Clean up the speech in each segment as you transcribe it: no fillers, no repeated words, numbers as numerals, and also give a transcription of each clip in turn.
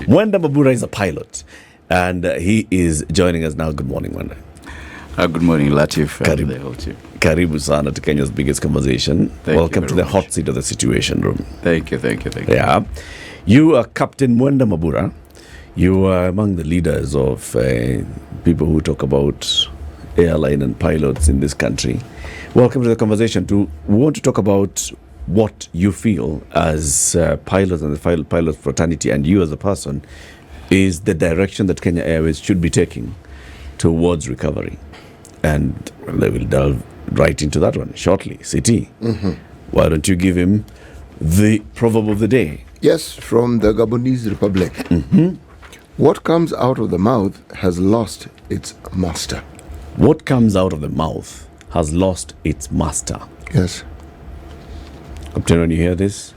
Mwenda Mabura is a pilot, and he is joining us now. Good morning, Mwenda. Good morning, Latif. Karibu sana to Kenya's biggest conversation. Welcome to the hot seat of the Situation Room. Thank you. Yeah. You are Captain Mwenda Mabura. You are among the leaders of people who talk about airline and pilots in this country. Welcome to the conversation. We want to talk about what you feel as pilots and the pilot fraternity, and you as a person, is the direction that Kenya Airways should be taking towards recovery. And they will delve right into that one shortly. CT, why don't you give him the proverb of the day? Yes, from the Gabonese Republic. What comes out of the mouth has lost its master. What comes out of the mouth has lost its master. Yes. Captain, when you hear this,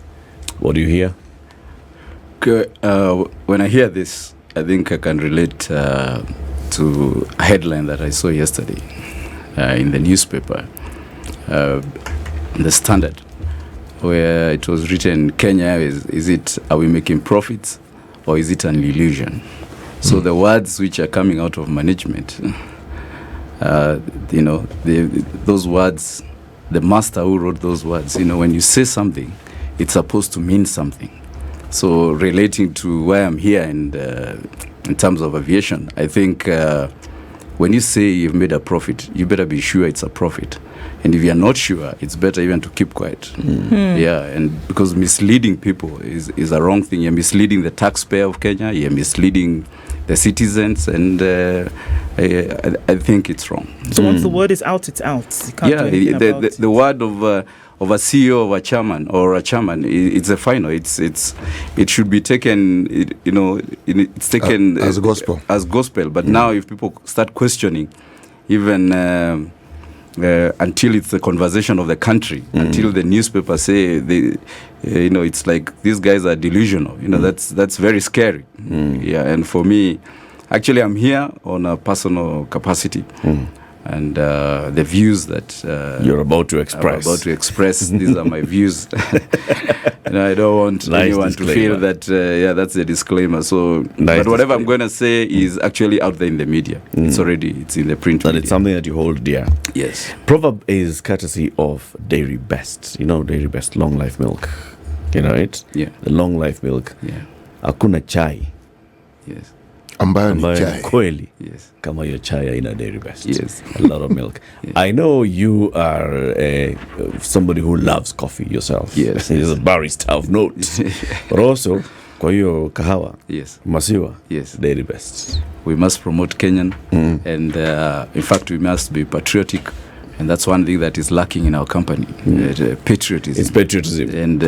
what do you hear? When I hear this, I think I can relate to a headline that I saw yesterday in the newspaper, the Standard, where it was written, Kenya, are we making profits or is it an illusion? So the words which are coming out of management, those words, the master who wrote those words, when you say something, it's supposed to mean something. So relating to why I'm here and in terms of aviation, I think when you say you've made a profit, you better be sure it's a profit. And if you're not sure, it's better even to keep quiet. Yeah, and because misleading people is a wrong thing. You're misleading the taxpayer of Kenya, you're misleading the citizens, and I think it's wrong. So once the word is out, it's out. You can't do anything about it. The word of a CEO of a chairman, it's a final. It should be taken. It's taken as gospel. As gospel. But now, if people start questioning, even until it's the conversation of the country, until the newspaper say it's like these guys are delusional. That's very scary. Yeah, and for me, actually, I'm here on a personal capacity. And the views that you're about to express. I'm about to express. These are my views. I don't want anyone to feel that. That's a disclaimer. So, but whatever I'm going to say is actually out there in the media. It's in the print. And media. it's something that you hold dear. Yes. Proverb is courtesy of Dairy Best. Dairy Best, long life milk. You know it? Yeah. The long life milk. Yeah. Hakuna chai. Yes. Ambayo ni chai. Kweli. Yes. Kama hiyo chai ina Dairy Best. Yes. A lot of milk. Yes. I know you are somebody who loves coffee yourself. Yes. He's a barista of note. But also, kwa hiyo kahawa. Yes. Masiwa. Yes. Dairy Best. We must promote Kenyan. And in fact, we must be patriotic. And that's one thing that is lacking in our company, patriotism. It's patriotism. And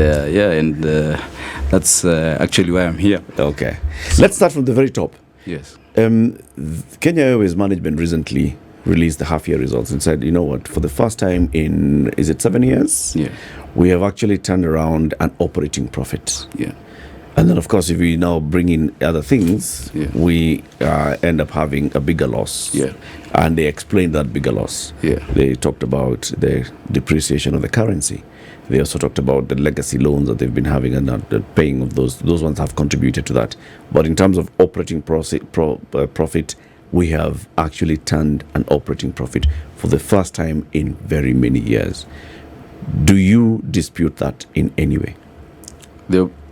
that's actually why I'm here. Okay. Let's start from the very top. Yes. Kenya Airways management recently released the half-year results and said, you know what, for the first time in, is it 7 years? Yeah. We have actually turned around an operating profit. Yeah. And then, of course, if we now bring in other things, we end up having a bigger loss. Yeah. And they explained that bigger loss. Yeah. They talked about the depreciation of the currency. They also talked about the legacy loans that they've been having and the paying of those. Those ones have contributed to that. But in terms of operating profit, we have actually turned an operating profit for the first time in very many years. Do you dispute that in any way?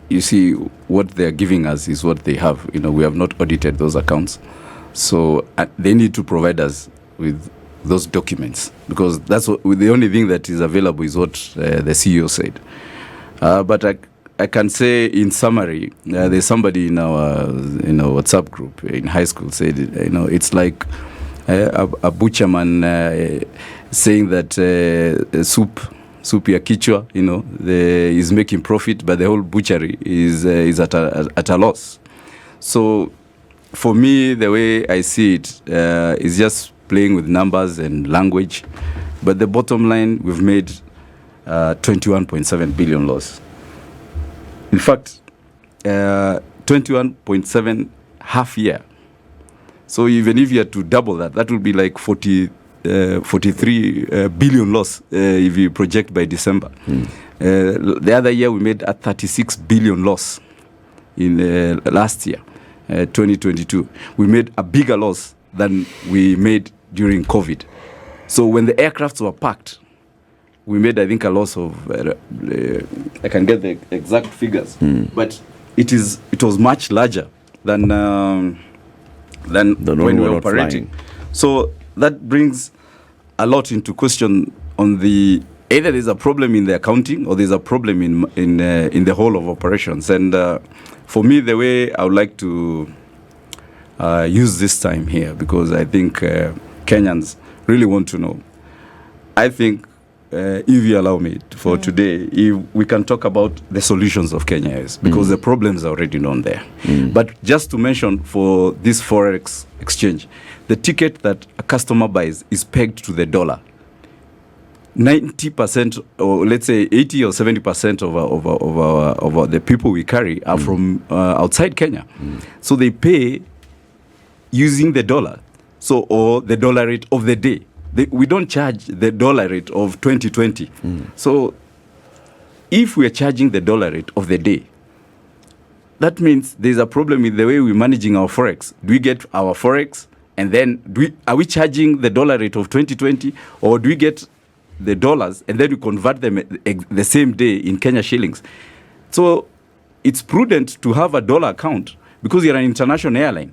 You see, what they're giving us is what they have. We have not audited those accounts. So they need to provide us with those documents, because that's the only thing that is available is what the CEO said. But I can say in summary, there's somebody in our WhatsApp group in high school said, it's like a butcherman saying that soup ya kichwa, is making profit, but the whole butchery is at a loss. So for me, the way I see it is just playing with numbers and language. But the bottom line, we've made 21.7 billion loss. In fact, 21.7 half year. So even if you had to double that, that would be like 43 billion loss if you project by December. The other year we made a 36 billion loss in last year. 2022. We made a bigger loss than we made during COVID. So when the aircrafts were parked, we made, I think, a loss of, I can get the exact figures, but it was much larger than when we were operating. Flying. So that brings a lot into question on the, either there's a problem in the accounting or there's a problem in the whole of operations. And for me, the way I would like to use this time here, because I think Kenyans really want to know, I think, if you allow me for today, if we can talk about the solutions of Kenya is, because the problems are already known there. But just to mention, for this Forex exchange, the ticket that a customer buys is pegged to the dollar. 90%, or let's say 80 or 70% of the people we carry are from outside Kenya. So they pay using the dollar, so, or the dollar rate of the day. We don't charge the dollar rate of 2020. So if we're charging the dollar rate of the day, that means there's a problem with the way we're managing our Forex. Do we get our Forex and then are we charging the dollar rate of 2020, or do we get the dollars and then we convert them the same day in Kenya shillings? So it's prudent to have a dollar account because you're an international airline.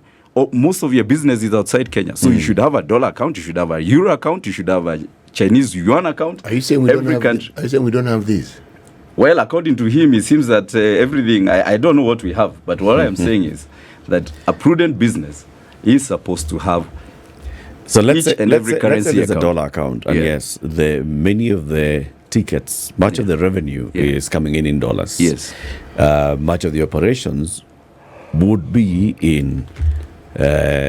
Most of your business is outside Kenya. So you should have a dollar account, you should have a euro account, you should have a Chinese yuan account. Are you saying we don't have these? Well, according to him, it seems that everything, I don't know what we have, but what I'm saying is that a prudent business is supposed to have let's say there's account. A dollar account, and yes, many of the tickets, much of the revenue is coming in dollars. Yes. Much of the operations would be in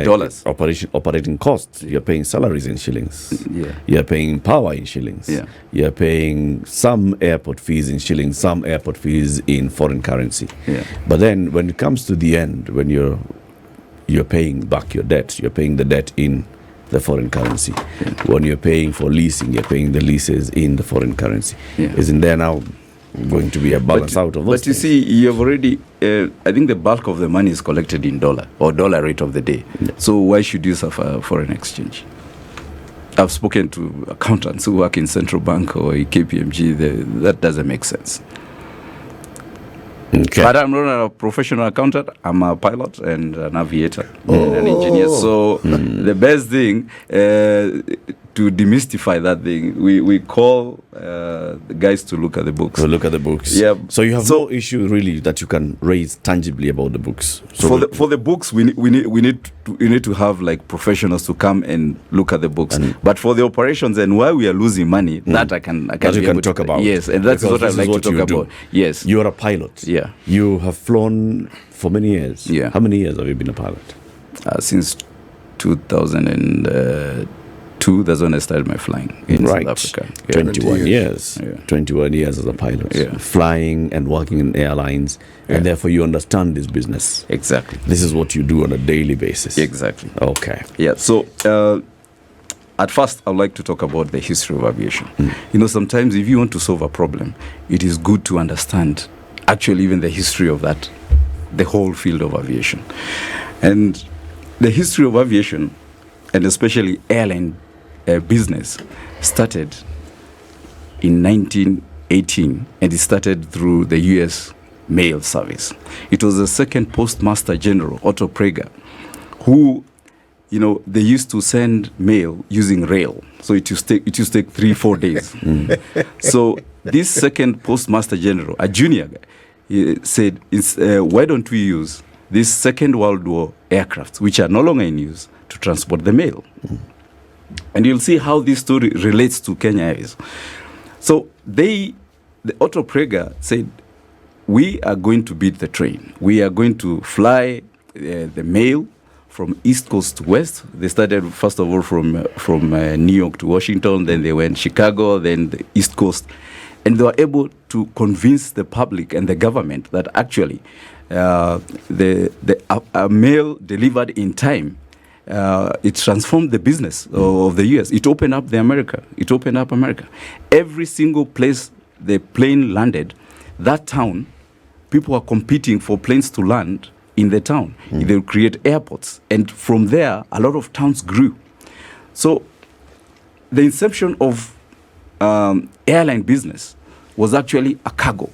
dollars. Operating costs. You're paying salaries in shillings. You're paying power in shillings. You're paying some airport fees in shillings, some airport fees in foreign currency. But then when it comes to the end, when you're paying back your debt, you're paying the debt in the foreign currency. When you're paying for leasing, you're paying the leases in the foreign currency. Isn't there now going to be a balance out of those? But you see, you have already, I think the bulk of the money is collected in dollar or dollar rate of the day. So why should you suffer foreign exchange? I've spoken to accountants who work in central bank or KPMG. That doesn't make sense. Okay. But I'm not a professional accountant. I'm a pilot and an aviator and an engineer. So the best thing to demystify that thing, we call the guys to look at the books. To look at the books. Yeah. So you have no issue really that you can raise tangibly about the books. So for the books, we need to have like professionals to come and look at the books. But for the operations and why we are losing money, that I can talk about. Yes, and that's what I'd like to talk about. Yes. You are a pilot. Yeah. You have flown for many years. Yeah. How many years have you been a pilot? Since 2002. That's when I started my flying in South Africa. 21 years. 21 years as a pilot. Flying and working in airlines. And therefore you understand this business. Exactly. This is what you do on a daily basis. Exactly. Okay. Yeah. So at first, I'd like to talk about the history of aviation. Sometimes if you want to solve a problem, it is good to understand actually even the history of that, the whole field of aviation. And the history of aviation, and especially airline business, started in 1918, and it started through the U.S. Mail Service. It was the second Postmaster General, Otto Prager, who, they used to send mail using rail. So it used to take 3-4 days. So this second Postmaster General, a junior guy, he said, why don't we use these Second World War aircrafts, which are no longer in use, to transport the mail? And you'll see how this story relates to Kenya Airways. So the Otto Prager said, we are going to beat the train. We are going to fly the mail from East Coast to West. They started, first of all, from New York to Washington. Then they went Chicago, then the East Coast. And they were able to convince the public and the government that actually the mail delivered in time, it transformed the business of the U.S. It opened up America. Every single place the plane landed, that town, people were competing for planes to land in the town. They would create airports. And from there, a lot of towns grew. So the inception of airline business was actually a cargo.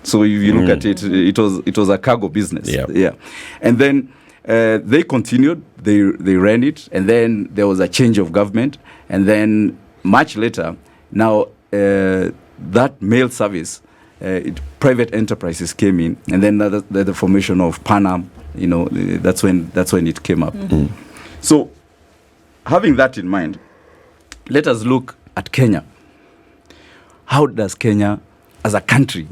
So if you look at it, it was a cargo business. Yeah. And then they continued, they ran it, and then there was a change of government. And then much later, now that mail service, private enterprises came in, and then the formation of Pan Am, that's when it came up. So having that in mind, let us look at Kenya. How does Kenya, as a country,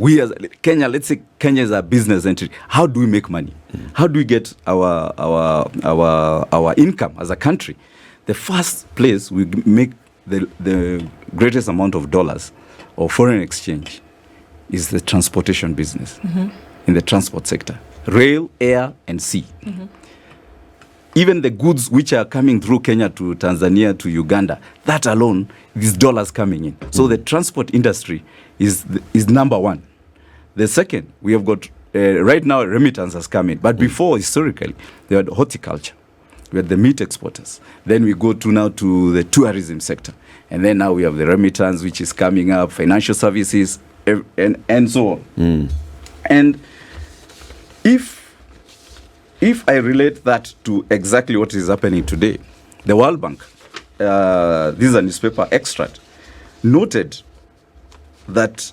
Kenya, let's say Kenya is a business entity, how do we make money? How do we get our income as a country? The first place we make the greatest amount of dollars or foreign exchange is the transportation business, in the transport sector, rail, air, and sea. Even the goods which are coming through Kenya to Tanzania to Uganda, that alone, these dollars coming in. So the transport industry is number one. The second, we have got, right now, remittance has come in. But before, historically, they had horticulture. We had the meat exporters. Then we go now to the tourism sector. And then now we have the remittance, which is coming up, financial services, and so on. And if I relate that to exactly what is happening today, the World Bank, this is a newspaper extract, noted that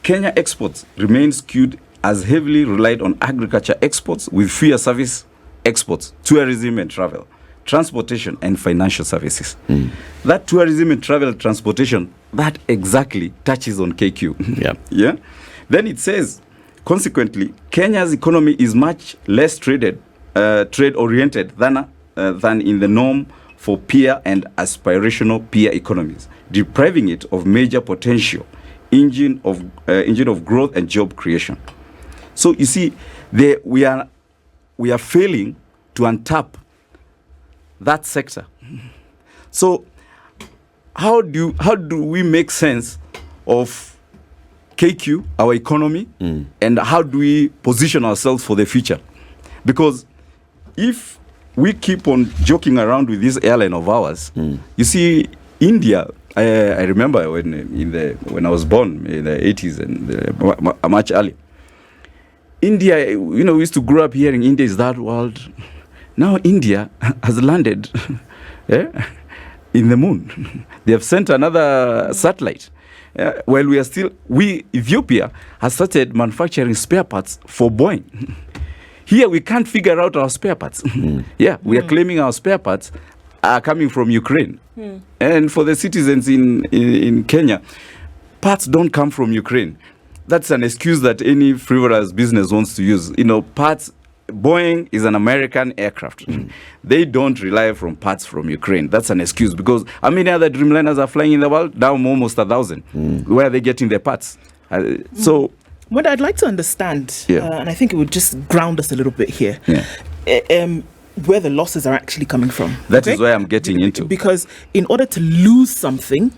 Kenya exports remain skewed as heavily relied on agriculture exports with fewer service exports, tourism and travel, transportation and financial services. That tourism and travel transportation, that exactly touches on KQ. Yeah. Then it says, consequently, Kenya's economy is much less trade-oriented than in the norm for peer and aspirational peer economies, depriving it of major potential, engine of growth and job creation. So you see, we are failing to untap that sector. So how do we make sense of KQ, our economy, and how do we position ourselves for the future? Because if we keep on joking around with this airline of ours, you see, India, I remember when I was born in the 80s and much earlier, India, we used to grow up hearing India is that world. Now India has landed in the moon. They have sent another satellite. While Ethiopia has started manufacturing spare parts for Boeing. Here we can't figure out our spare parts. We are claiming our spare parts are coming from Ukraine. And for the citizens in Kenya, parts don't come from Ukraine. That's an excuse that any frivolous business wants to use. Parts, Boeing is an American aircraft. They don't rely from parts from Ukraine. That's an excuse because how many other Dreamliners are flying in the world? Now almost 1,000. Where are they getting their parts? So, what I'd like to understand, and I think it would just ground us a little bit here, where the losses are actually coming from. That is where I'm getting into. Because in order to lose something,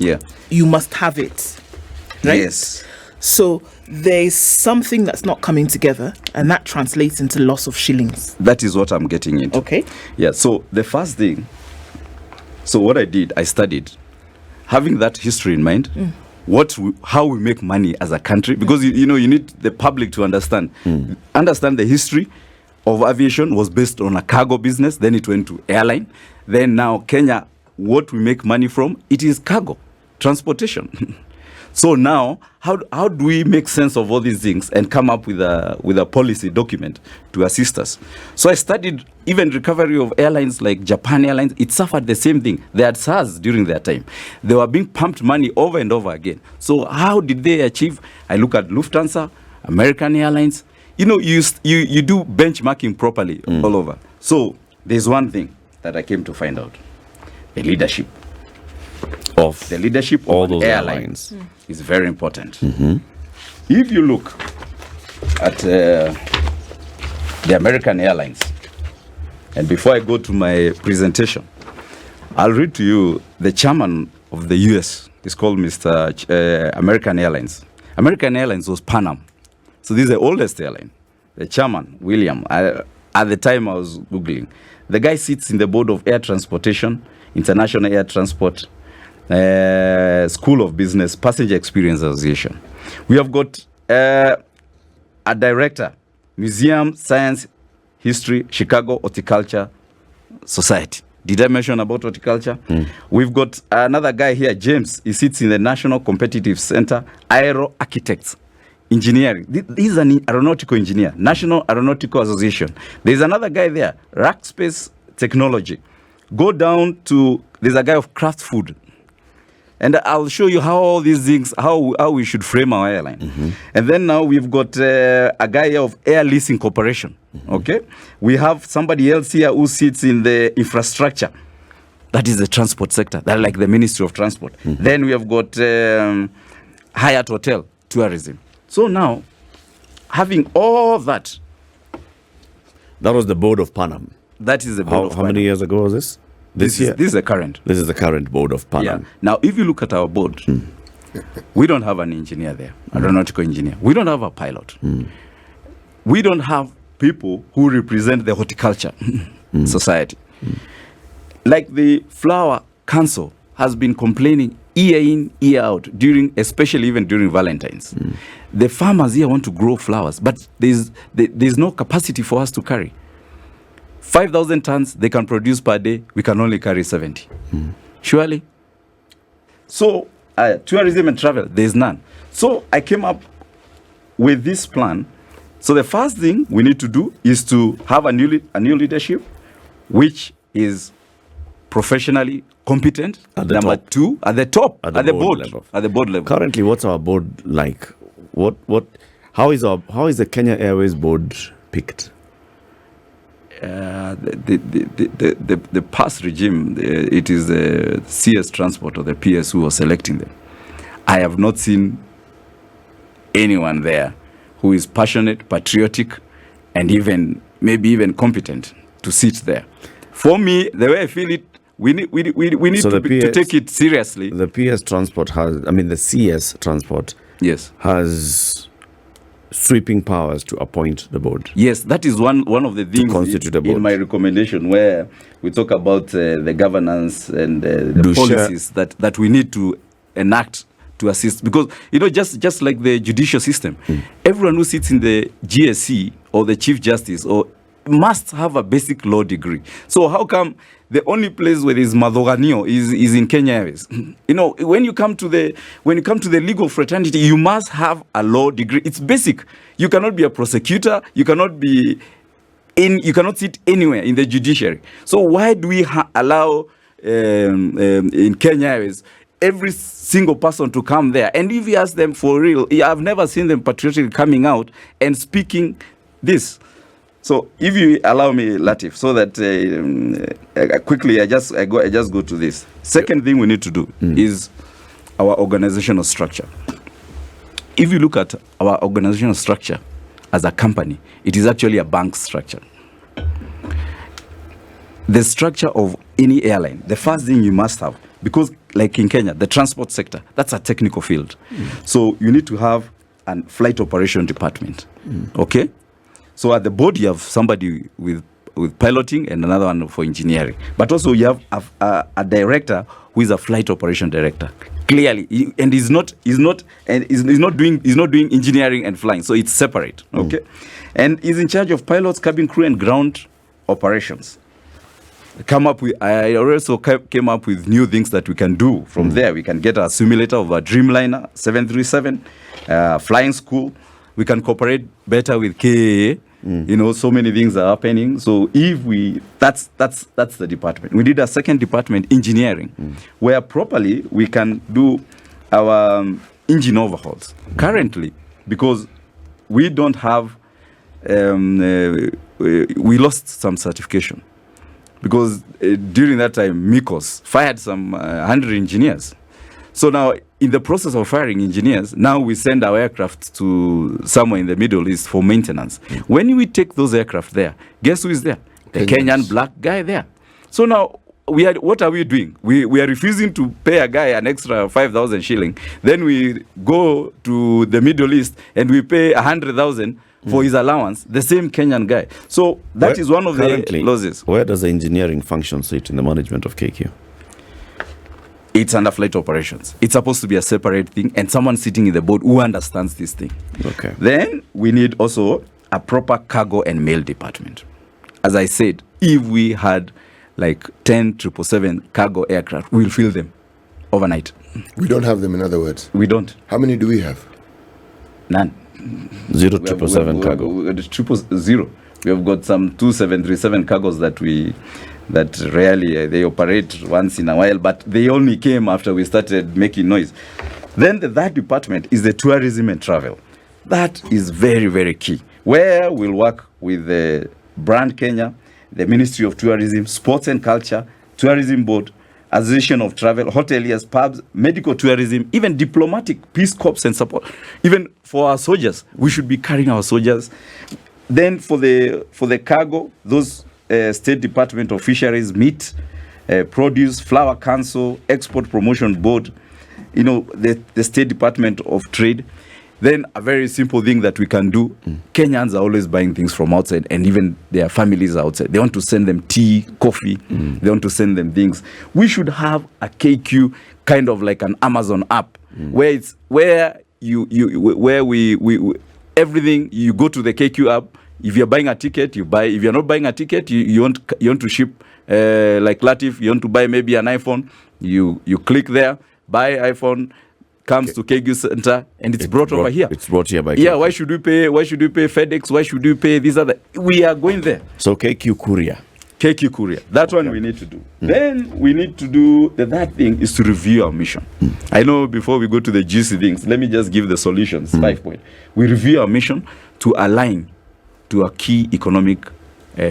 you must have it. Right? Yes. So there's something that's not coming together, and that translates into loss of shillings. That is what I'm getting into. Okay. Yeah, so the first thing, what I did, I studied, having that history in mind, how we make money as a country, because you need the public to understand. Understand the history of aviation was based on a cargo business, then it went to airline. Then now Kenya, what we make money from, it is cargo, transportation. So now, how do we make sense of all these things and come up with a policy document to assist us? So I studied even recovery of airlines like Japan Airlines. It suffered the same thing. They had SARS during their time. They were being pumped money over and over again. So how did they achieve? I look at Lufthansa, American Airlines. You do benchmarking properly all over. So there's one thing that I came to find out: the leadership of all those airlines is very important. If you look at the American Airlines, and before I go to my presentation, I'll read to you the chairman of the US. He's called Mr. American Airlines. American Airlines was Pan Am. So this is the oldest airline. the chairman, William, at the time I was Googling, the guy sits in the board of Air Transportation, International Air Transport, School of Business, Passenger Experience Association. We have got a director, Museum, Science, History, Chicago Horticulture Society. Did I mention about horticulture? We've got another guy here, James. He sits in the National Competitive Center, Aero Architects, Engineering. This is an aeronautical engineer, National Aeronautical Association. There's another guy there, Rack Space Technology. Go down to, there's a guy of Craft Food. And I'll show you how all these things, how we should frame our airline. And then now we've got a guy of Air Leasing Corporation. Okay? We have somebody else here who sits in the infrastructure. That is the transport sector. That's like the Ministry of Transport. Then we have got Hyatt Hotel, Tourism. So now, having all that. That was the board of Panam. That is the board of Panam. How many years ago was this? This year? This is the current. This is the current board of Panam. Yeah. Now, if you look at our board, we don't have an engineer there, aeronautical engineer. We don't have a pilot. We don't have people who represent the horticulture society. Like the Flower Council has been complaining year in, year out, especially even during Valentine's. The farmers here want to grow flowers, but there's no capacity for us to carry. 5,000 tons they can produce per day, we can only carry 70. Surely. So, tourism and travel, there's none. So, I came up with this plan. So, the first thing we need to do is to have a new leadership, which is professionally competent. Number two, at the top, at the board level. At the board level. Currently, what's our board like? How is the Kenya Airways board picked? The past regime, it is the CS Transport or the PS who was selecting them. I have not seen anyone there who is passionate, patriotic, and maybe even competent to sit there. For me, the way I feel it, we need to take it seriously. The PS Transport the CS Transport has sweeping powers to appoint the board. Yes, that is one of the things in my recommendation, where we talk about the governance and the policies that we need to enact to assist. Because, just like the judicial system, everyone who sits in the GSC or the Chief Justice must have a basic law degree. So how come the only place where there's madhoganio is in Kenya Airways? When you come to the legal fraternity, you must have a law degree. It's basic. You cannot be a prosecutor. You cannot sit anywhere in the judiciary. So why do we allow in Kenya Airways every single person to come there? And if you ask them for real, I've never seen them patriotically coming out and speaking this. So, if you allow me, Latif, so that quickly I just go to this. Second thing we need to do is our organizational structure. If you look at our organizational structure as a company, it is actually a bank structure. The structure of any airline, the first thing you must have, because like in Kenya, the transport sector, that's a technical field. So, you need to have a flight operation department. Okay? So at the board, you have somebody with piloting and another one for engineering. But also you have a director who is a flight operation director. Clearly, and he's not doing engineering and flying. So it's separate. Okay, and he's in charge of pilots, cabin crew, and ground operations. I also came up with new things that we can do from there. We can get a simulator of a Dreamliner 737, flying school. We can cooperate better with KAA. So many things are happening. So that's the department. We need a second department, engineering, where properly we can do our engine overhauls. Currently, because we don't have, we lost some certification. Because during that time, Mikos fired some 100 engineers. So now, in the process of firing engineers, now we send our aircraft to somewhere in the Middle East for maintenance. When we take those aircraft there, guess who is there? The Kenyan black guy there. So now, what are we doing? We are refusing to pay a guy an extra 5,000 shilling. Then we go to the Middle East and we pay 100,000 for his allowance, the same Kenyan guy. So that is one of the losses. Where does the engineering function sit in the management of KQ? It's under flight operations. It's supposed to be a separate thing, and someone sitting in the board who understands this thing. Okay. Then we need also a proper cargo and mail department. As I said, if we had like 10 777 cargo aircraft, we'll fill them overnight. We don't have them, in other words. We don't. How many do we have? None. 777 cargo. We have 000. We have got some 2737 cargos that rarely they operate once in a while, but they only came after we started making noise. Then that department is the tourism and travel. That is very, very key, where we'll work with the Brand Kenya, the Ministry of Tourism, Sports and Culture, Tourism Board, Association of Travel, hoteliers, pubs, medical tourism, even diplomatic, peace corps and support. Even for our soldiers, we should be carrying our soldiers. Then for the cargo, those State Department of Fisheries, Meat, Produce, Flower Council, Export Promotion Board, the State Department of Trade. Then a very simple thing that we can do, Kenyans are always buying things from outside, and even their families are outside. They want to send them tea, coffee, they want to send them things. We should have a KQ kind of like an Amazon app, where we everything, you go to the KQ app. If you're buying a ticket, you buy. If you're not buying a ticket, you want to ship, like Latif, you want to buy maybe an iPhone, you click there, buy iPhone, comes to KQ Center, and it's brought over here. It's brought here by KQ. Yeah, KQ. why should we pay FedEx? Why should we pay these other? We are going there. So KQ Courier. KQ Courier. That one we need to do. Then we need to do, that thing is to review our mission. I know before we go to the juicy things, let me just give the solutions, 5 points. We review our mission to align to our key economic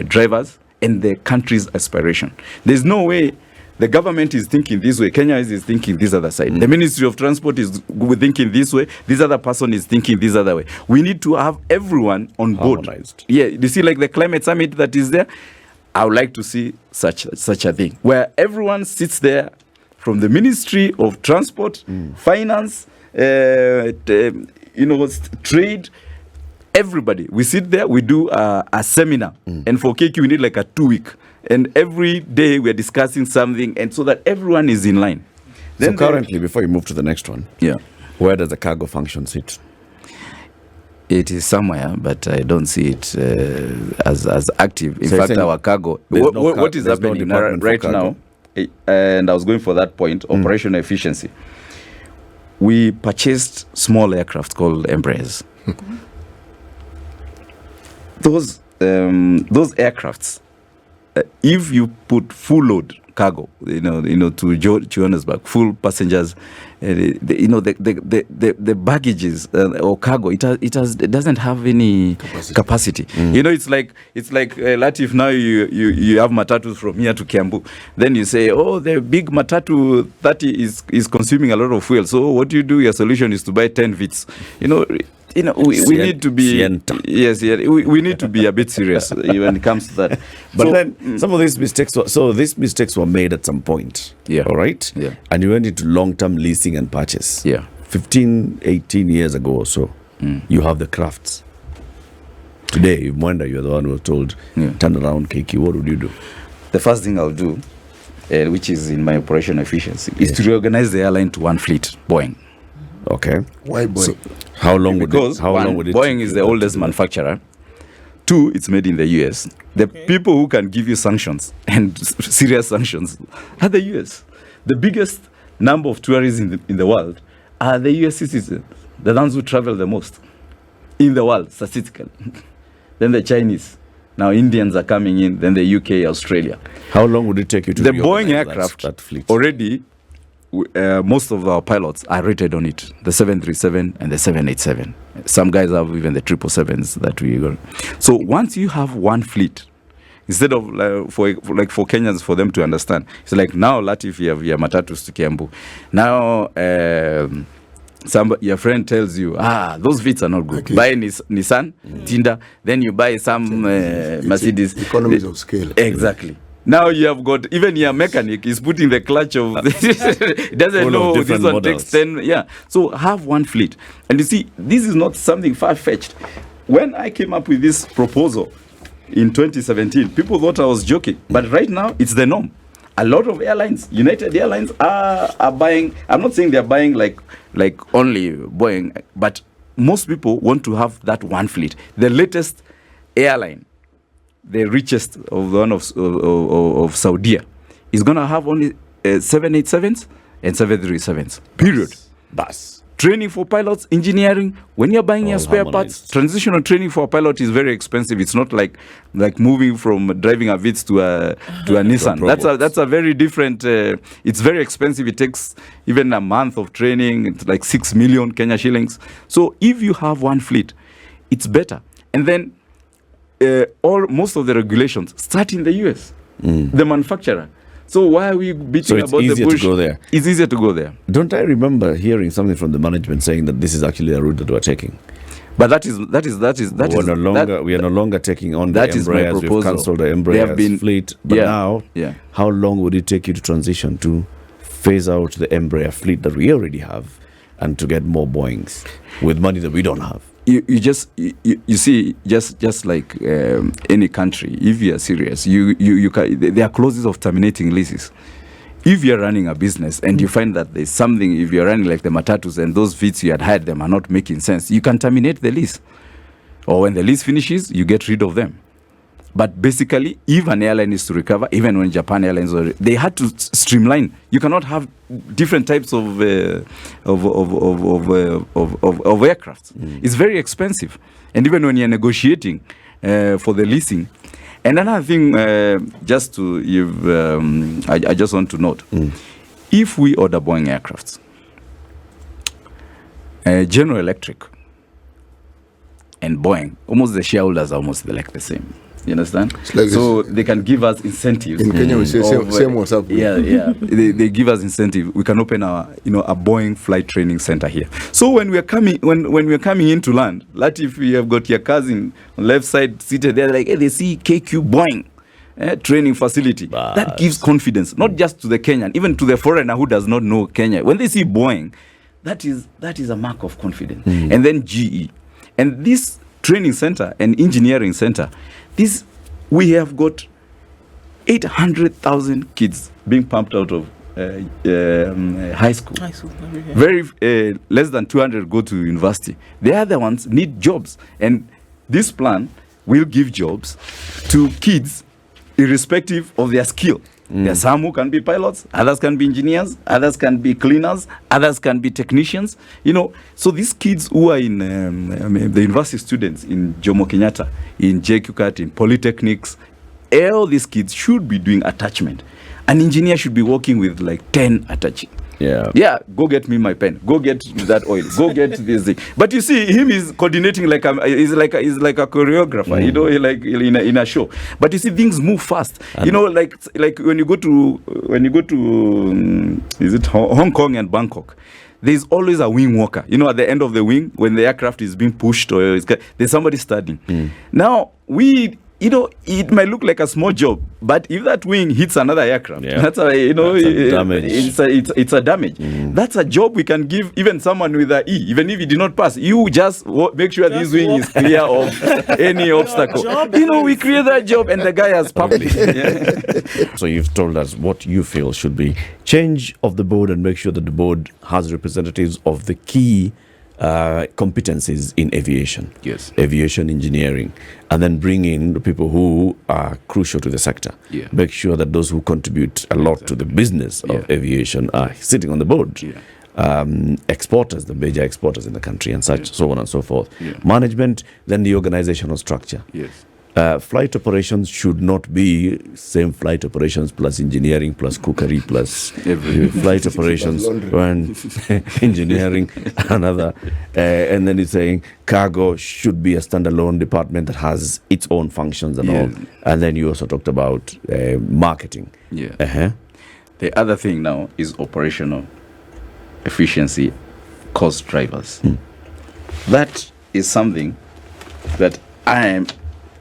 drivers and the country's aspiration. There's no way the government is thinking this way, Kenya is thinking this other side. The Ministry of Transport is thinking this way, this other person is thinking this other way. We need to have everyone on board. Harmonized. Yeah, you see, like the climate summit that is there, I would like to see such a thing, where everyone sits there from the Ministry of Transport, Finance, trade, everybody. We sit there, we do a seminar, and for KQ we need like a 2-week. And every day we are discussing something, and so that everyone is in line. Then currently, before you move to the next one, where does the cargo function sit? It is somewhere, but I don't see it as active. In fact, our cargo, what is happening right now, and I was going for that point, operational efficiency. We purchased small aircraft called Embraers. Those aircrafts, if you put full load cargo, to Johannesburg, full passengers, the baggages or cargo, it doesn't have any capacity. It's like Latif, now you have matatus from here to Kiambu. Then you say, the big matatu 30 is consuming a lot of fuel. So what do? Your solution is to buy 10 Vits. We need to be we need to be a bit serious when it comes to that. But then some of these mistakes were made at some point. Yeah. All right. Yeah. And you went into long-term leasing and purchase. Yeah. 15, 18 years ago or so, you have the crafts. Today, Mwenda, you're the one who was told, turn around KQ. What would you do? The first thing I'll do, which is in my operational efficiency, is to reorganize the airline to one fleet, Boeing. Okay. Why Boeing? So how long would it Boeing is the oldest manufacturer. 2, it's made in the US. The people who can give you sanctions and serious sanctions are the US. The biggest number of tourists in the world are the US citizens, the ones who travel the most in the world, statistically. Then the Chinese. Now Indians are coming in, then the UK, Australia. How long would it take you to the Boeing aircraft that fleet? Already, most of our pilots are rated on it, the 737 and the 787. Some guys have even the 777s that we got. So once you have one fleet, instead of for Kenyans, for them to understand, it's like now Latif, you have your matatus to Kiambu. Now your friend tells you, those Vits are not good. Okay. Buy Nissan, Tinder, then you buy some Mercedes. Economies of scale. Exactly. Now you have got, even your mechanic is putting the clutch of, doesn't know this one takes 10. Yeah. So have one fleet. And you see, this is not something far-fetched. when I came up with this proposal in 2017, people thought I was joking. But right now, it's the norm. A lot of airlines, United Airlines, are buying. I'm not saying they're buying like only Boeing, but most people want to have that one fleet. The latest airline, the richest of the one of Saudi, is going to have only 787s and 737s. Period. Bus. Training for pilots, engineering. When you're buying your spare parts, transitional training for a pilot is very expensive. It's not like moving from driving a Vitz to a Nissan. That's a very different. It's very expensive. It takes even a month of training. It's like 6 million Kenya shillings. So if you have one fleet, it's better. And then most of the regulations start in the US, the manufacturer. So why are we beating about the bush? So it's easier to go there. It's easier to go there. Don't I remember hearing something from the management saying that this is actually a route that we're taking? But that is we are no longer taking on the that is my Embraers. proposal. We've cancelled the Embraers fleet. But now, how long would it take you to transition to phase out the Embraer fleet that we already have and to get more Boeings with money that we don't have? You see, just like any country, if you are serious, there are clauses of terminating leases. If you are running a business and you find that there's something, if you are running like the matatus and those fleets you had hired them are not making sense, you can terminate the lease. Or when the lease finishes, you get rid of them. But basically, if an airline is to recover, even when Japan Airlines, they had to streamline. You cannot have different types of aircraft. It's very expensive. And even when you're negotiating for the leasing. And another thing, I just want to note, if we order Boeing aircrafts, General Electric and Boeing, almost the shareholders are almost like the same. You understand? Like so they can give us incentives. In Kenya, we say same what's up. Yeah. they give us incentive. We can open a Boeing flight training center here. So when we are coming into land, like if we have got your cousin on left side seated there, like, hey, they see KQ Boeing training facility. That gives confidence, not just to the Kenyan, even to the foreigner who does not know Kenya. When they see Boeing, that is a mark of confidence. And then GE, and this training center and engineering center. We have got 800,000 kids being pumped out of high school. Very less than 200 go to university. The other ones need jobs, and this plan will give jobs to kids irrespective of their skill. There are some who can be pilots, others can be engineers, others can be cleaners, others can be technicians. So these kids who are in the university students in Jomo Kenyatta, in JQCAT, in polytechnics, all these kids should be doing attachment. An engineer should be working with like 10 attaching. Yeah, go get me my pen. Go get that oil. Go get this thing. But you see, him is coordinating he's like a choreographer. Like in a show. But you see, things move fast. Like when you go to is it Hong Kong and Bangkok? There's always a wing walker. At the end of the wing, when the aircraft is being pushed, or there's somebody studying. Now it might look like a small job, but if that wing hits another aircraft, that's a damage. It's a damage. That's a job we can give even someone with an E, even if he did not pass. You just make sure this wing is clear of any obstacle. We create that job, and the guy has published. So you've told us what you feel should be change of the board, and make sure that the board has representatives of the key competencies in aviation, aviation engineering, and then bring in the people who are crucial to the sector. Make sure that those who contribute a lot to the business of aviation are sitting on the board. Exporters, the major exporters in the country, and such, so on and so forth. Management, then the organizational structure. Flight operations should not be same flight operations plus engineering plus cookery plus flight operations and engineering another, and then it's saying cargo should be a standalone department that has its own functions and all. And then you also talked about marketing. The other thing now is operational efficiency, cost drivers. That is something that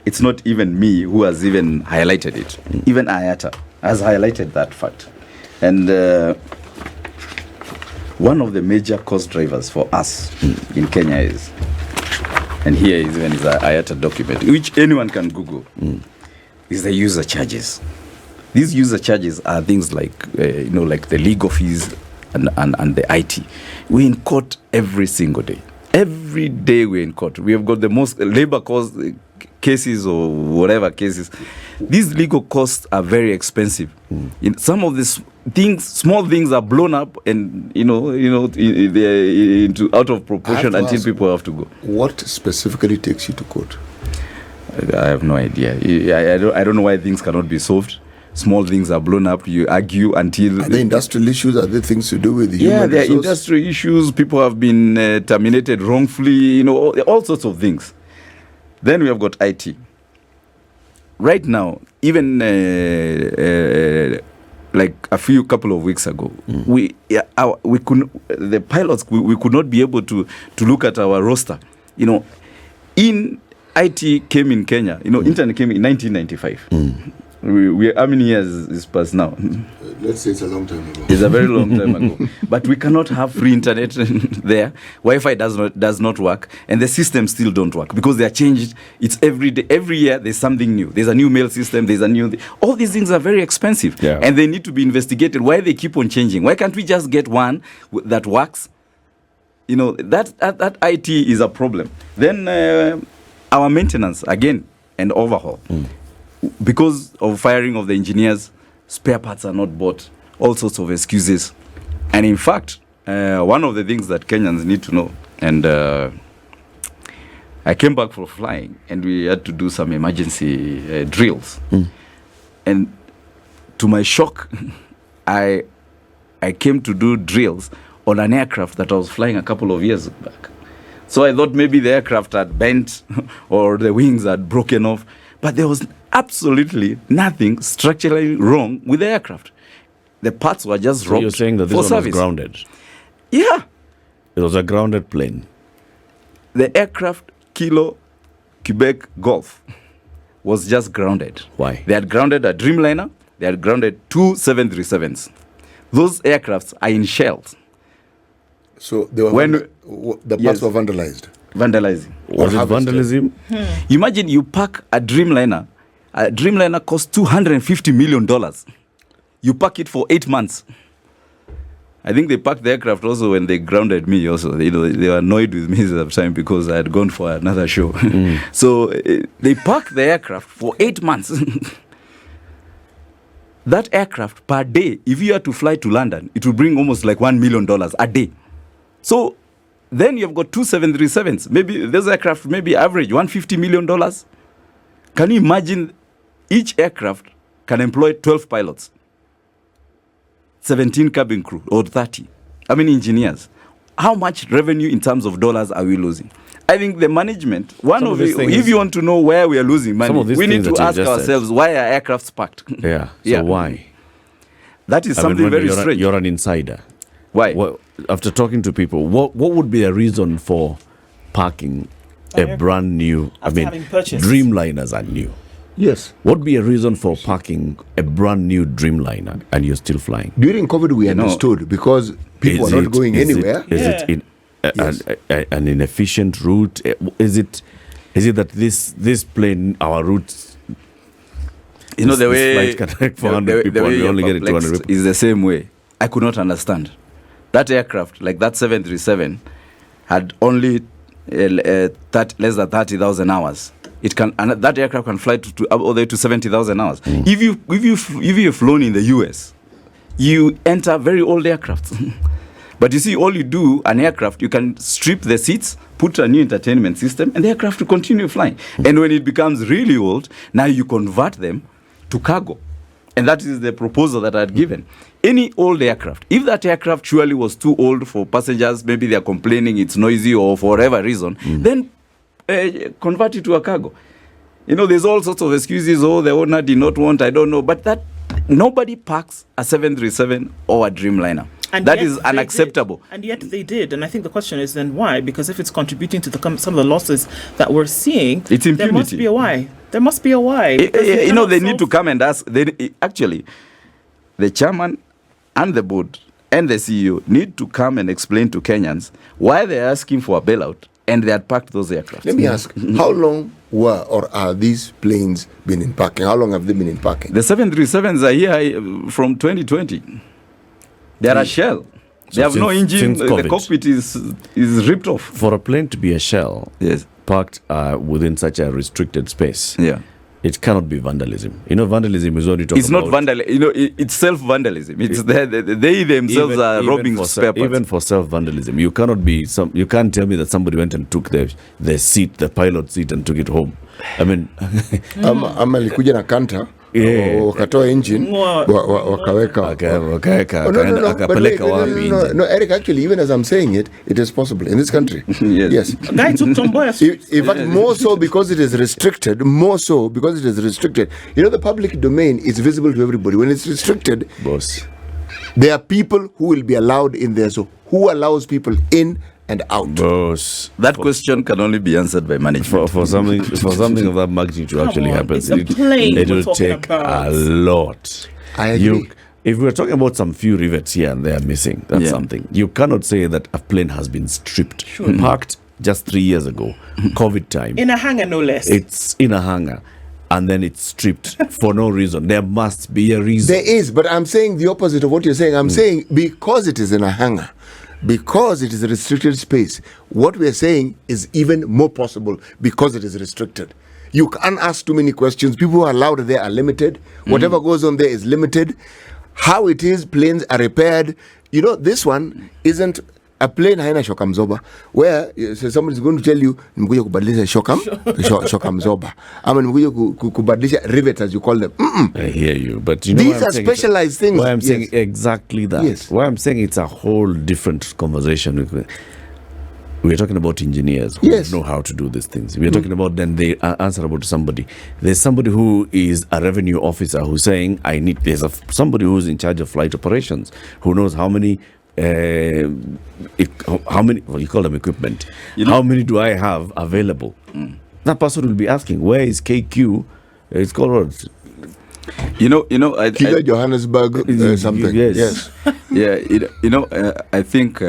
it's not even me who has even highlighted it. Even IATA has highlighted that fact. And one of the major cost drivers for us in Kenya is and here is even is a IATA document, which anyone can Google, is the user charges. These user charges are things like, like the legal fees and the IT. We're in court every single day. Every day we're in court. We have got the most labor cost cases or whatever cases. These legal costs are very expensive. In some of these things, small things are blown up, and they're into out of proportion until people have to go. What specifically takes you to court? I have no idea. I don't know why things cannot be solved. Small things are blown up. You argue until. Are there industrial issues? Are there things to do with human there are resource? industrial issues. People have been terminated wrongfully. All sorts of things. Then we have got IT. Right now, even like a couple of weeks ago, we could the pilots we could not be able to look at our roster. In IT came in Kenya. Internet came in 1995. We how many years is past now? Let's say it's a long time ago. It's a very long time ago. But we cannot have free internet there. Wi-Fi does not work, and the systems still don't work because they are changed. It's every day, every year. There's something new. There's a new mail system. There's a new. All these things are very expensive, and they need to be investigated. Why they keep on changing? Why can't we just get one that works? That IT is a problem. Then our maintenance again and overhaul. Because of firing of the engineers, spare parts are not bought, all sorts of excuses. And in fact, one of the things that Kenyans need to know, and I came back from flying, and we had to do some emergency drills. And to my shock, I came to do drills on an aircraft that I was flying a couple of years back. So I thought maybe the aircraft had bent or the wings had broken off. But there was absolutely nothing structurally wrong with the aircraft. The parts were just dropped. So you're saying that this one was grounded? Yeah. It was a grounded plane. The aircraft Kilo Quebec Golf was just grounded. Why? They had grounded a Dreamliner. They had grounded 2 737s. Those aircrafts are in shells. So they were the parts were vandalized. Vandalizing. Was it vandalism? Imagine you pack a Dreamliner. A Dreamliner costs $250 million. You pack it for 8 months. I think they packed the aircraft also when they grounded me also. They were annoyed with me at the time because I had gone for another show. So they packed the aircraft for 8 months. That aircraft per day, if you had to fly to London, it would bring almost like $1 million a day. So then you've got 2 737s. Maybe those aircraft maybe average $150 million. Can you imagine each aircraft can employ 12 pilots, 17 cabin crew, or 30? How many engineers? How much revenue in terms of dollars are we losing? I think the management, if you want to know where we are losing money, we need to ask ourselves, why are aircrafts parked? So why? That is something very strange. You're an insider. Why? Well, after talking to people, what would be a reason for parking a brand new, Dreamliners are new? Yes. What would be a reason for parking a brand new Dreamliner and you're still flying? During COVID, we understood because people are not going anywhere. Is it an inefficient route? Is it that this plane, our route, the way flight can take 400 people and we only get 200 people? Is the same way. I could not understand. That aircraft, like that 737, had only less than 30,000 hours. That aircraft can fly all the way to 70,000 hours. If you've flown in the US, you enter very old aircraft. But you see, all you do, an aircraft, you can strip the seats, put a new entertainment system, and the aircraft will continue flying. And when it becomes really old, now you convert them to cargo. And that is the proposal that I had given. Any old aircraft, if that aircraft surely was too old for passengers, maybe they're complaining it's noisy or for whatever reason, then convert it to a cargo. There's all sorts of excuses. Oh, the owner did not want, I don't know. But that nobody parks a 737 or a Dreamliner. And that is unacceptable. And yet they did. And I think the question is then why? Because if it's contributing to some of the losses that we're seeing, it's impunity. There must be a why. There must be a why. They need to come and ask. Actually, the chairman and the board and the CEO need to come and explain to Kenyans why they're asking for a bailout and they had parked those aircraft. Let me ask, how long were or are these planes been in parking? How long have they been in parking? The 737s are here from 2020. They are a shell. They have no engine. The cockpit is ripped off. For a plane to be a shell, Yes. parked within such a restricted space, Yeah. it cannot be vandalism. You know, vandalism is what you talk It's about. not vandalism. You know, it's self-vandalism. It's they themselves are robbing spare parts. Even for self-vandalism, you cannot be you can't tell me that somebody went and took the seat, the pilot seat, and took it home. I mean, ama alikuja na kanta wakatoa engine wakaweka akapeleka wapi? No, Eric, actually, even as I'm saying it, it is possible in this country. Yes. Guy took Tomboya. In fact, more so because it is restricted. More so because it is restricted. You know, the public domain is visible to everybody. When it's restricted, Boss, there are people who will be allowed in there. So, who allows people in and out? boss. That question can only be answered by management. For something of that magnitude to actually happen, it's a plane it we're will talking take about. a lot. I agree. If we're talking about some few rivets here and there missing, that's Yeah. something. You cannot say that a plane has been stripped, parked just 3 years ago, COVID time. In a hangar, no less. It's in a hangar, and then it's stripped for no reason. There must be a reason. There is, but I'm saying the opposite of what you're saying. I'm saying because it is in a hangar, because it is a restricted space, what we're saying is even more possible because it is restricted. You can't ask too many questions. People who are allowed there are limited. Whatever goes on there is limited. How it is, planes are repaired. You know, this one isn't a plane haina shock absorber, where somebody's going to tell you nimekuja kubadilisha shock absorber ama nimekuja kubadilisha rivet, as you call them. I hear you, but you know These why I'm are saying specialized things. Why I'm saying Yes. exactly that. Yes. Why I'm saying it's a whole different conversation. We're talking about engineers who Yes. know how to do these things. We're talking about then they are answerable to somebody. There's somebody who is a revenue officer who's saying, somebody who's in charge of flight operations who knows how many, well, you call them equipment. How many do I have available? That person will be asking, where is KQ? It's called what? Killer Johannesburg something. Yes. Yeah, I think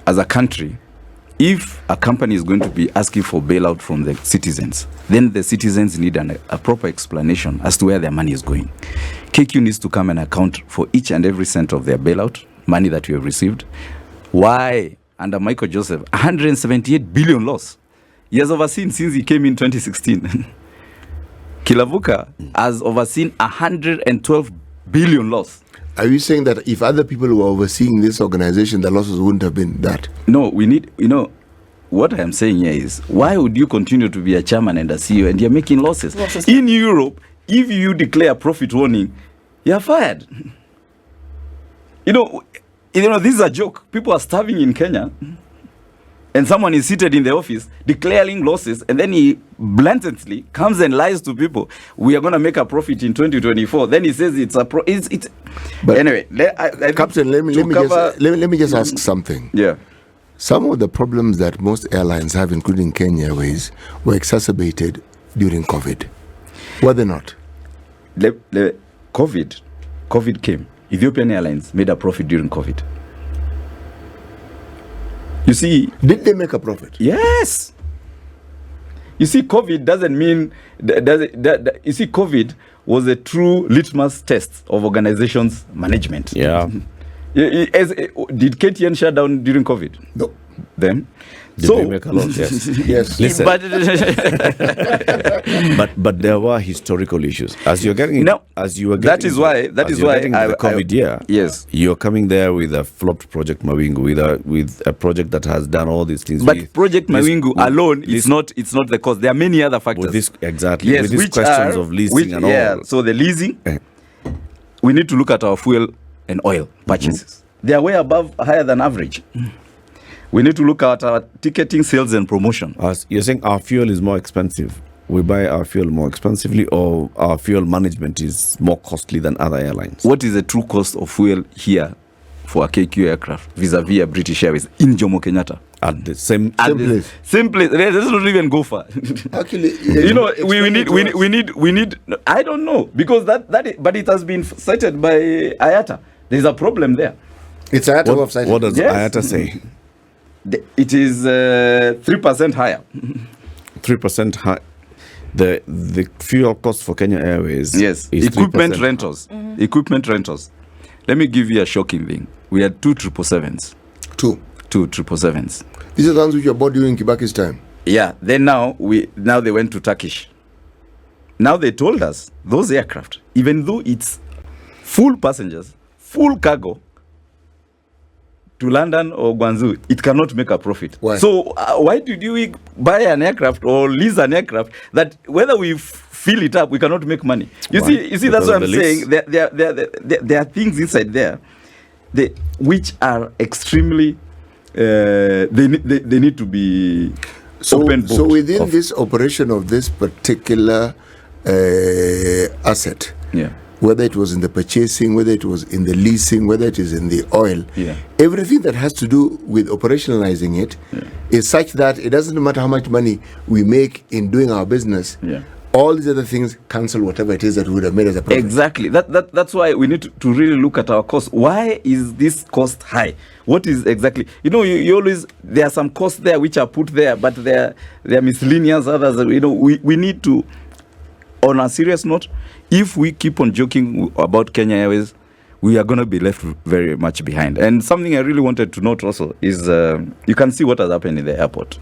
as a country, if a company is going to be asking for bailout from the citizens, then the citizens need a proper explanation as to where their money is going. KQ needs to come and account for each and every cent of their bailout money that you have received. Why, under Michael Joseph, 178 billion loss? He has overseen since he came in 2016. Kilavuka has overseen 112 billion loss. Are you saying that if other people were overseeing this organization, the losses wouldn't have been that? No, we need, what I am saying here is, why would you continue to be a chairman and a CEO and you're making losses? In Europe, if you declare profit warning, you're fired. This is a joke. People are starving in Kenya, and someone is seated in the office declaring losses, and then he blatantly comes and lies to people. We are going to make a profit in 2024. Then he says it's a But anyway, Captain, let me just ask something. Yeah. Some of the problems that most airlines have, including Kenya Airways, were exacerbated during COVID. Were they not? The COVID came. Ethiopian Airlines made a profit during COVID. You see, did they make a profit? Yes. You see, COVID doesn't mean you see, COVID was a true litmus test of organizations' management. Yeah. Did KTN shut down during COVID? No. Then Did they make a lot? Yes. Yes. Listen, but but there were historical issues. As you're getting, No, as you were getting, that is why the COVID year. Yes. You're coming there with a flopped project Mawingu, with a project that has done all these things. But Project Mawingu alone is not the cause. There are many other factors. With this, exactly. Yes, with these which questions are, of leasing and all. Yeah. So the leasing, we need to look at our fuel and oil purchases. They are way higher than average. We need to look at our ticketing, sales, and promotion. You're saying our fuel is more expensive. We buy our fuel more expensively, or our fuel management is more costly than other airlines? What is the true cost of fuel here for a KQ aircraft vis-a-vis a British Airways in Jomo Kenyatta? At the same place. Same place. Let's not even go far. Actually, we need. I don't know, because but it has been cited by IATA. There's a problem there. It's IATA website. What does Yes. IATA say? It is 3% higher. 3% high. The fuel cost for Kenya Airways. Yes, is equipment 3%. rentals. Equipment rentals. Let me give you a shocking thing. We had 2 777s. Two 2 777s. These are the ones which were bought during Kibaki's time. Yeah. Then now they went to Turkish. Now they told us those aircraft, even though it's full passengers, full cargo, to London or Guangzhou, it cannot make a profit. Why? So why did you buy an aircraft or lease an aircraft that whether we fill it up, we cannot make money? You see, Because that's what of I'm the lease? saying. There are things inside there, which are extremely. They need to be open book. So within this operation of this particular asset, Yeah. whether it was in the purchasing, whether it was in the leasing, whether it is in the oil, Yeah. everything that has to do with operationalizing it is such that it doesn't matter how much money we make in doing our business. Yeah. All these other things cancel whatever it is that we would have made as a profit. Exactly. That's why we need to really look at our cost. Why is this cost high? What is exactly? You always, there are some costs there which are put there, but they're miscellaneous. Others, we need to. On a serious note, if we keep on joking about Kenya Airways, we are going to be left very much behind. And something I really wanted to note also is you can see what has happened in the airport.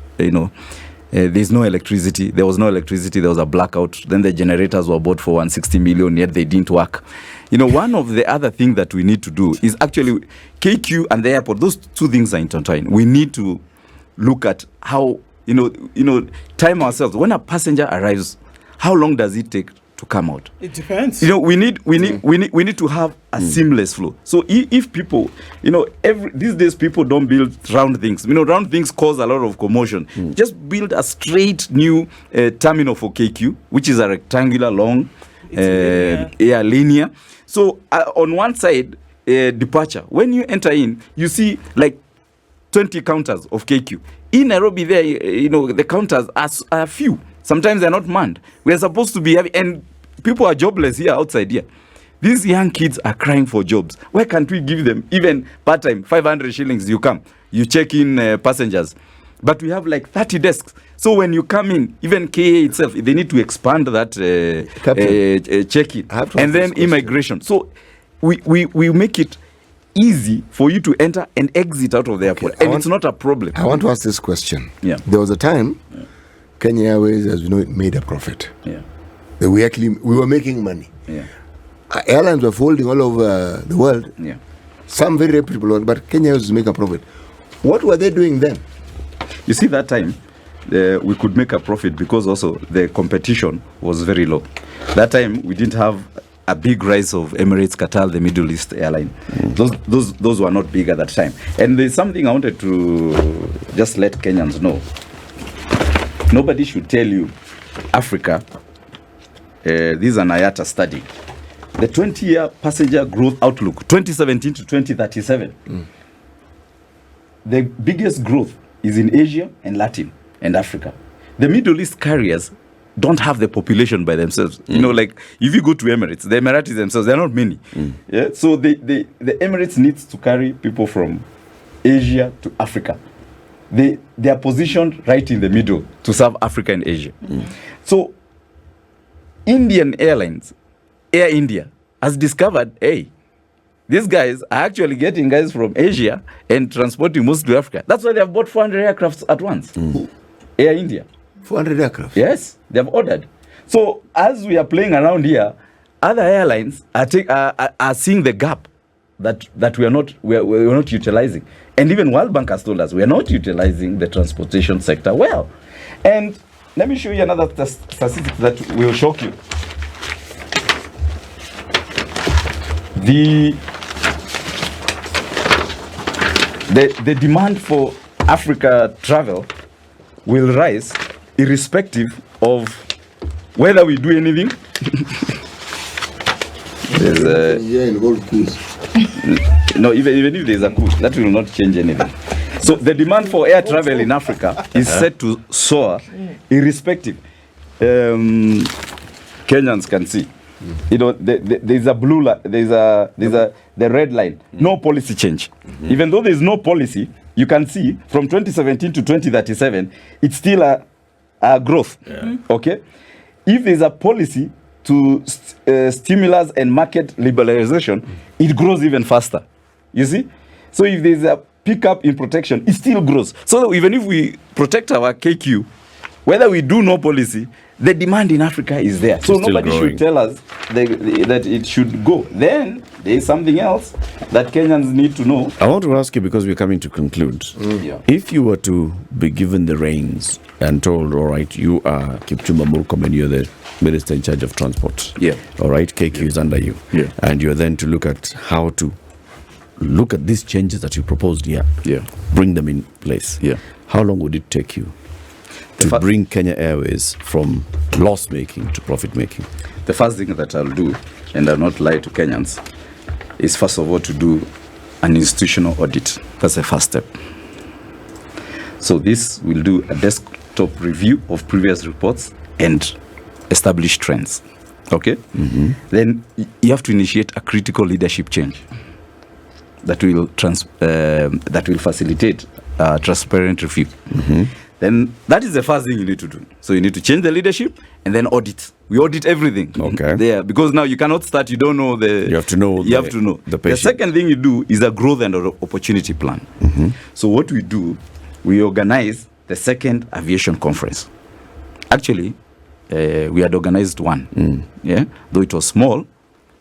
There's no electricity. There was no electricity. There was a blackout. Then the generators were bought for 160 million, yet they didn't work. One of the other things that we need to do is actually KQ and the airport. Those two things are intertwined. We need to look at how, time ourselves. When a passenger arrives, how long does it take to come out? It depends. We need to have a seamless flow. So if people, these days people don't build round things. Round things cause a lot of commotion. Just build a straight new terminal for KQ, which is a rectangular long linear. So on one side, departure. When you enter in, you see like 20 counters of KQ. In Nairobi, there, the counters are few. Sometimes they're not manned. We are supposed to be having, and people are jobless here outside here. These young kids are crying for jobs. Why can't we give them even part-time, 500 shillings? You come, you check in passengers. But we have like 30 desks. So when you come in, even KA itself, they need to expand that check-in. And then immigration. So we make it easy for you to enter and exit out of the airport. And it's not a problem. I want to ask this question. Yeah. There was a time Kenya Airways, as we know, it made a profit. Yeah. We were making money. Yeah. Airlines were folding all over the world. Yeah. Some very reputable ones, but Kenya Airways was making a profit. What were they doing then? You see, that time we could make a profit because also the competition was very low. That time we didn't have a big rise of Emirates, Qatar, the Middle East airline. Those were not big at that time. And there's something I wanted to just let Kenyans know. Nobody should tell you Africa. This is an IATA study. The 20-year passenger growth outlook, 2017 to 2037. The biggest growth is in Asia and Latin and Africa. The Middle East carriers don't have the population by themselves. Like if you go to Emirates, the Emiratis themselves, they're not many. Yeah? So the Emirates needs to carry people from Asia to Africa. They are positioned right in the middle to serve Africa and Asia. So Indian Airlines, Air India, has discovered, hey, these guys are actually getting guys from Asia and transporting most to Africa. That's why they have bought 400 aircrafts at once. Air India. 400 aircraft? Yes, they have ordered. So as we are playing around here, other airlines are seeing the gap that we are not utilizing. And even World Bank has told us we are not utilizing the transportation sector well. And let me show you another statistic that will shock you. The demand for Africa travel will rise irrespective of whether we do anything. No, even if there's a coup, that will not change anything. So the demand for air travel in Africa is set to soar irrespective. Kenyans can see. There's a blue line, there's the red line. No policy change. Even though there's no policy, you can see from 2017 to 2037, it's still a growth. Okay, if there's a policy to stimulus and market liberalization, it grows even faster. You see, so if there's a pickup in protection, it still grows. So even if we protect our KQ, whether we do no policy, the demand in Africa is there. So nobody should tell us that it should go. Then there is something else that Kenyans need to know. I want to ask you, because we're coming to conclude. If you were to be given the reins and told, all right, you are Kipchumba Murkomen, you're the minister in charge of transport. All right, KQ is under you. And you're then to look at how to look at these changes that you proposed here. Bring them in place. How long would it take you to bring Kenya Airways from loss making to profit making? The first thing that I'll do, and I'll not lie to Kenyans, is first of all to do an institutional audit. That's the first step. So this will do a desktop review of previous reports and establish trends. Okay? Then you have to initiate a critical leadership change that will facilitate transparent review. Then that is the first thing you need to do. So you need to change the leadership and then audit. We audit everything. There, because now you cannot start. You don't know the. You have to know. You have to know. The second thing you do is a growth and opportunity plan. So what we do, we organize the second aviation conference. Actually, we had organized one. Though it was small,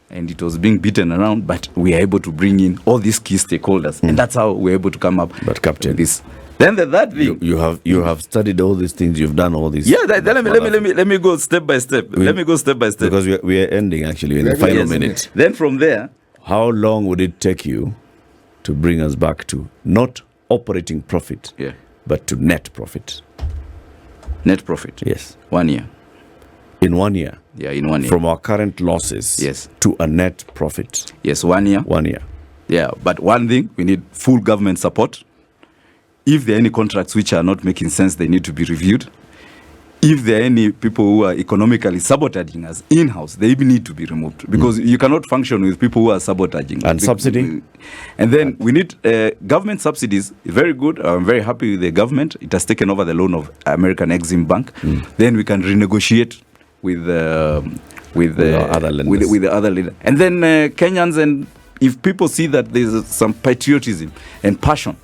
and it was being beaten around, but we are able to bring in all these key stakeholders, and that's how we're able to come up. But Captain, with this. Then that thing you have studied all these things, you've done all these. Let me go step by step. Because we are ending actually in the final minute. Then from there, how long would it take you to bring us back to not operating profit, but to net profit? Net profit. Yes. 1 year. In 1 year. In 1 year. From our current losses. To a net profit. 1 year. 1 year. But one thing, we need full government support. If there are any contracts which are not making sense, they need to be reviewed. If there are any people who are economically sabotaging us in-house, they even need to be removed. Because you cannot function with people who are sabotaging. And subsidy? And then we need government subsidies. Very good. I'm very happy with the government. It has taken over the loan of American Exim Bank. Then we can renegotiate with the other lenders. And then Kenyans, and if people see that there's some patriotism and passion,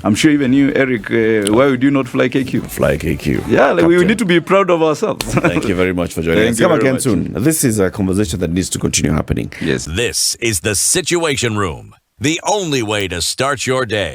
I'm sure even you, Eric, why would you not fly KQ? Fly KQ. Yeah, we need to be proud of ourselves. Thank you very much for joining us. Come again soon. This is a conversation that needs to continue happening. Yes. This is the Situation Room, the only way to start your day.